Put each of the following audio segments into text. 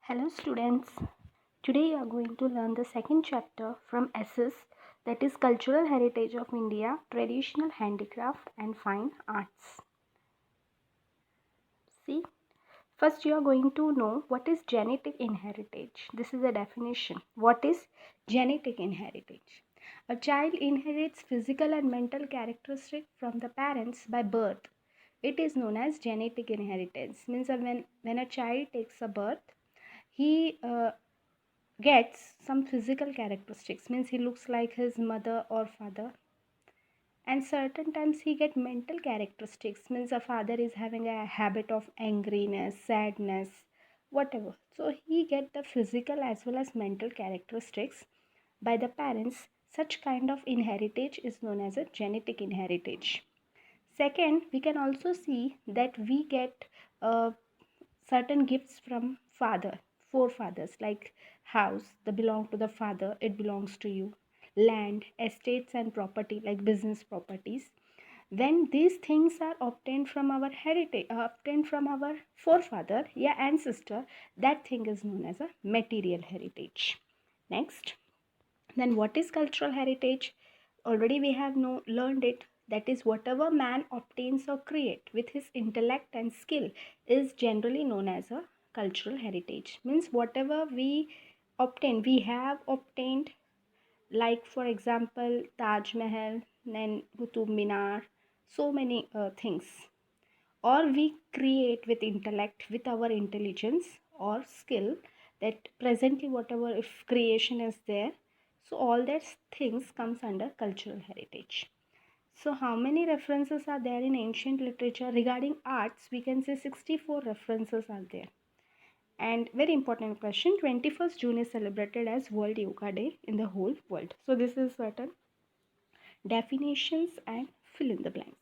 Hello students. Today you are going to learn the second chapter from SS, that is Cultural Heritage of India, Traditional Handicraft and Fine Arts. See, first you are going to know what is genetic inheritance. This is a definition. What is genetic inheritance? A child inherits physical and mental characteristics from the parents by birth. It is known as genetic inheritance. Means when a child takes a birth, he gets some physical characteristics, means he looks like his mother or father, and certain times he get mental characteristics, means a father is having a habit of angriness, sadness, whatever. So he get the physical as well as mental characteristics by the parents. Such kind of inheritance is known as a genetic inheritance. Second, we can also see that we get certain gifts from father, forefathers, like house, they belong to the father, it belongs to you. Land, estates and property, like business properties. When these things are obtained from our heritage, obtained from our forefather, yeah, ancestor, that thing is known as a material heritage. Next, then what is cultural heritage? Already we have learned it. That is, whatever man obtains or create with his intellect and skill is generally known as a cultural heritage. Means whatever we obtain, we have obtained, like for example Taj Mahal, then Qutub Minar, so many things. Or we create with intellect, with our intelligence or skill, that presently whatever if creation is there, so all that things comes under cultural heritage. So how many references are there in ancient literature regarding arts? We can say 64 references are there. And very important question, 21st June is celebrated as World Yoga Day in the whole world. So this is certain definitions and fill in the blanks.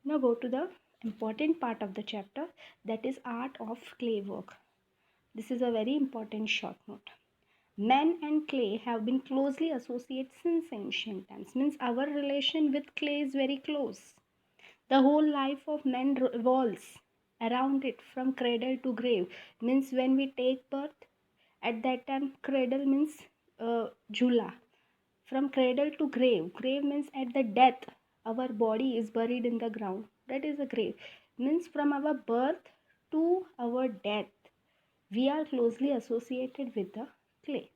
Now go to the important part of the chapter, that is art of clay work. This is a very important short note. Man and clay have been closely associated since ancient times. Means our relation with clay is very close. The whole life of man revolves around it from cradle to grave. Means when we take birth, at that time cradle means jula. From cradle to grave. Grave means at the death, our body is buried in the ground. That is a grave. Means from our birth to our death, we are closely associated with the clay.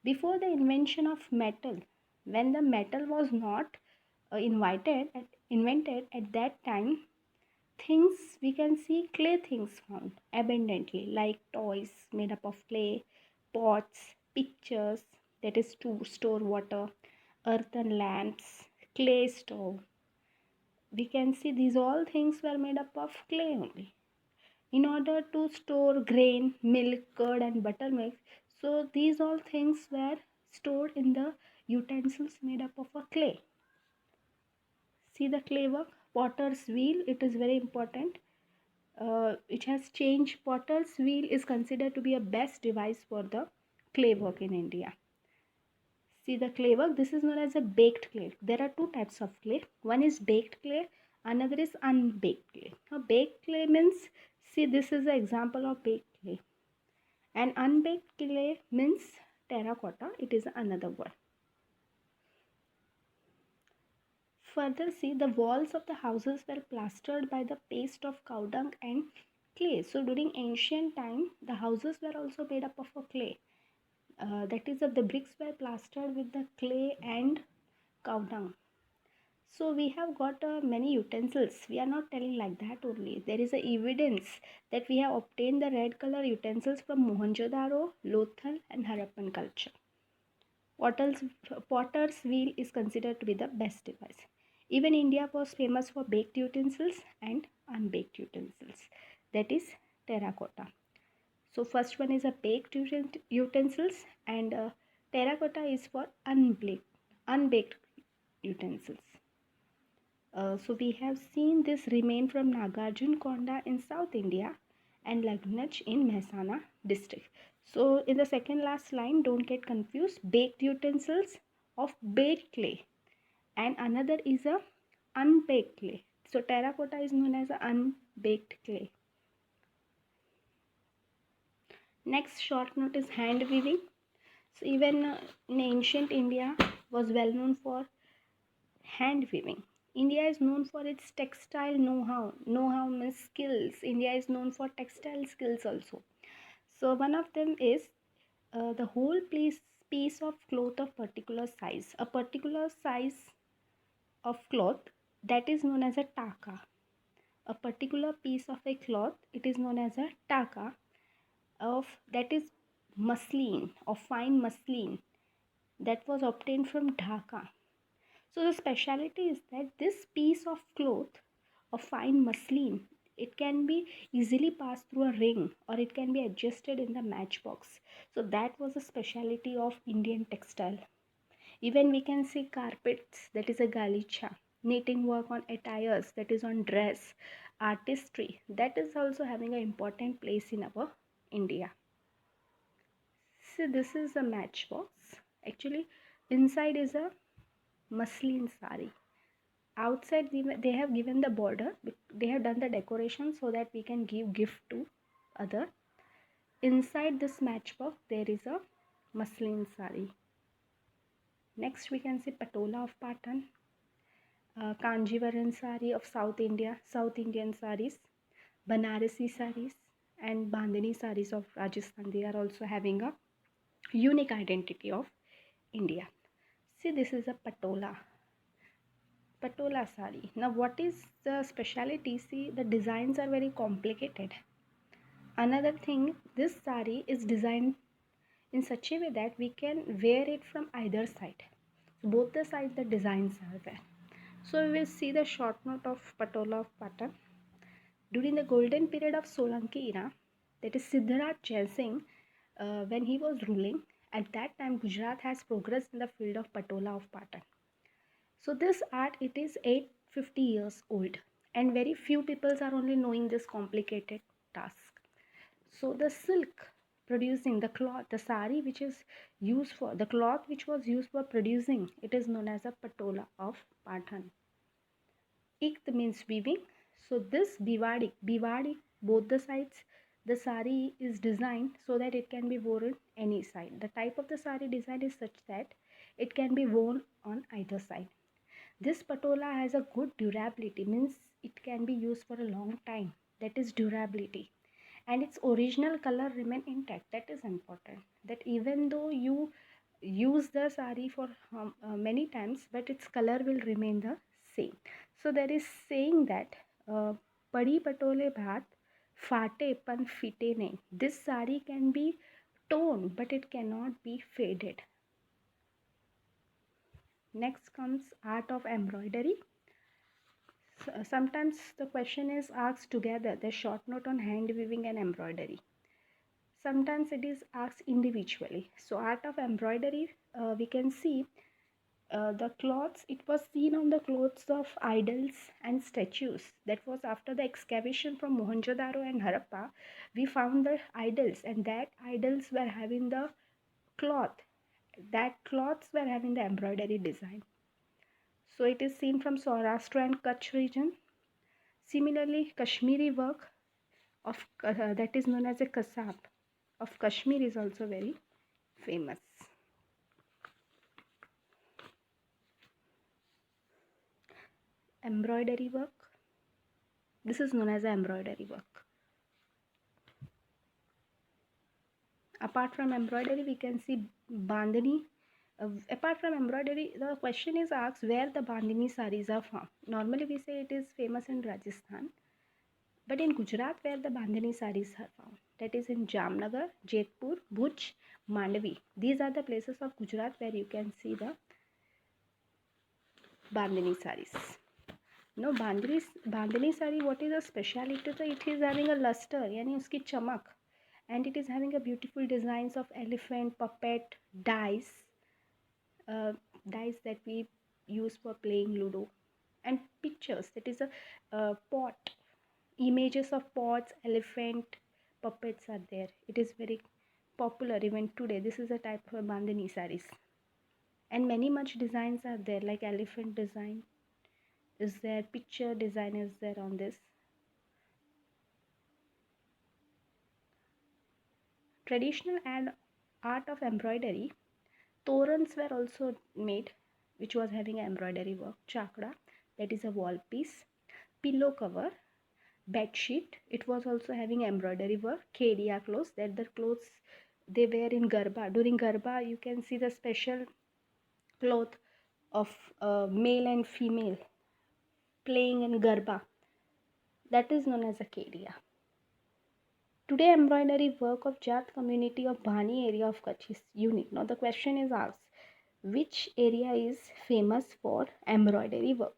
Before the invention of metal, when the metal was not invented at that time, things we can see clay things found abundantly, like toys made up of clay, pots, pictures, that is to store water, earthen lamps, clay stove. We can see these all things were made up of clay only. In order to store grain, milk, curd, and buttermilk, so these all things were stored in the utensils made up of a clay. See the clay work, potter's wheel, it is very important. It has changed. Potter's wheel is considered to be a best device for the clay work in India. See the clay work, this is known as a baked clay. There are two types of clay. One is baked clay, another is unbaked clay. Now baked clay means, see this is an example of baked clay. And unbaked clay means terracotta, it is another word. Further, see the walls of the houses were plastered by the paste of cow dung and clay. So during ancient time, the houses were also made up of a clay. That is, the bricks were plastered with the clay and cow dung. So we have got many utensils. We are not telling like that only. There is a evidence that we have obtained the red color utensils from Mohenjo-daro, Lothal and Harappan culture. Potter's wheel is considered to be the best device. Even India was famous for baked utensils and unbaked utensils. That is terracotta. So first one is a baked utensils, and terracotta is for unbaked utensils. So we have seen this remain from Nagarjun Konda in South India and Lagnach in Mehsana district. So in the second last line, don't get confused. Baked utensils of baked clay, and another is a unbaked clay. So terracotta is known as a unbaked clay. Next short note is hand weaving. So even in ancient India was well known for hand weaving. India is known for its textile know-how. Know-how means skills. India is known for textile skills also. So one of them is the whole piece of cloth of particular size. A particular size of cloth, that is known as a taka. A particular piece of a cloth, it is known as a taka, of that is muslin, of fine muslin, that was obtained from Dhaka. So the speciality is that this piece of cloth of fine muslin, it can be easily passed through a ring or it can be adjusted in the matchbox. So that was a speciality of Indian textile. Even we can see carpets, that is a galicha, knitting work on attires, that is on dress, artistry, that is also having an important place in our India. So this is a matchbox. Actually, inside is a muslin sari. Outside they have given the border. They have done the decoration so that we can give gift to other. Inside this matchbox there is a muslin sari. Next we can see patola of Patan, Kanjivaram sari of South India, South Indian saris, Banarasi saris, and Bandhani saris of Rajasthan. They are also having a unique identity of India. See, this is a patola sari. Now what is the speciality? See, the designs are very complicated. Another thing, this sari is designed in such a way that we can wear it from either side. Both the sides the designs are there. So we will see the short note of patola of Patan. During the golden period of Solanki era, that is Siddharth Jaisingh, when he was ruling, at that time Gujarat has progressed in the field of patola of Patan. So this art, it is 850 years old and very few people are only knowing this complicated task. So the silk producing the cloth, the sari which is used for, the cloth which was used for producing, it is known as a patola of Patan. Ikt means weaving. So this bivadi, both the sides, the sari is designed so that it can be worn any side. The type of the sari design is such that it can be worn on either side. This patola has a good durability, means it can be used for a long time. That is durability. And its original color remain intact. That is important. That even though you use the sari for many times, but its color will remain the same. So there is saying that padi patole bhat fate pan fite nahi. This sari can be torn, but it cannot be faded. Next comes art of embroidery. Sometimes the question is asked together, the short note on hand weaving and embroidery. Sometimes it is asked individually. So art of embroidery, we can see the cloths, it was seen on the clothes of idols and statues. That was after the excavation from Mohenjo-daro and Harappa. We found the idols, and that idols were having the cloth. That cloths were having the embroidery design. So it is seen from Saurashtra and Kutch region. Similarly, Kashmiri work of that is known as a kasab of Kashmir is also very famous. Embroidery work. This is known as embroidery work. Apart from embroidery, we can see bandhani. Apart from embroidery, the question is asked where the bandhani saris are found. Normally, we say it is famous in Rajasthan, but in Gujarat, where the bandhani saris are found, that is in Jamnagar, Jodhpur, Bhuj, Mandvi. These are the places of Gujarat where you can see the bandhani saris. No, bandhani sari, what is a speciality? So it is having a luster, yani uski chamak, and it is having a beautiful designs of elephant, puppet, dice that we use for playing Ludo, and pictures. That is a pot, images of pots, elephant, puppets are there. It is very popular even today. This is a type of bandhani saris, and many much designs are there, like elephant design is there, picture design is there on this. Traditional and art of embroidery, torans were also made, which was having embroidery work. Chakra, that is a wall piece. Pillow cover, bed sheet, it was also having embroidery work. Kedia clothes, that the clothes they wear in Garba. During Garba, you can see the special cloth of male and female playing in Garba. That is known as a Kedia. Today, embroidery work of Jat community of Bhani area of Kutch is unique. Now, the question is asked, which area is famous for embroidery work?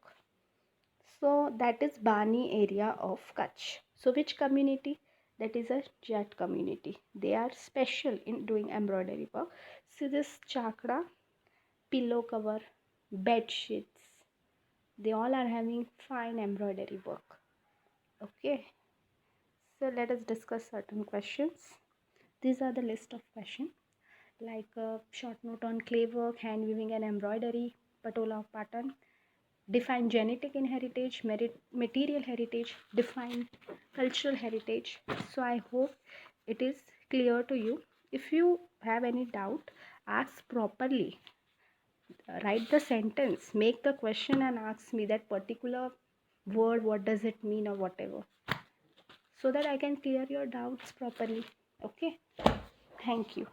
So, that is Bani area of Kutch. So, which community? That is a Jat community. They are special in doing embroidery work. See this chakra, pillow cover, bed sheets. They all are having fine embroidery work. Okay. So let us discuss certain questions. These are the list of questions like a short note on clay work, hand weaving and embroidery, patola of Patan, define genetic inheritance, material heritage, define cultural heritage. So I hope it is clear to you. If you have any doubt, ask properly. Write the sentence, make the question and ask me that particular word, what does it mean or whatever, so that I can clear your doubts properly. Okay, thank you.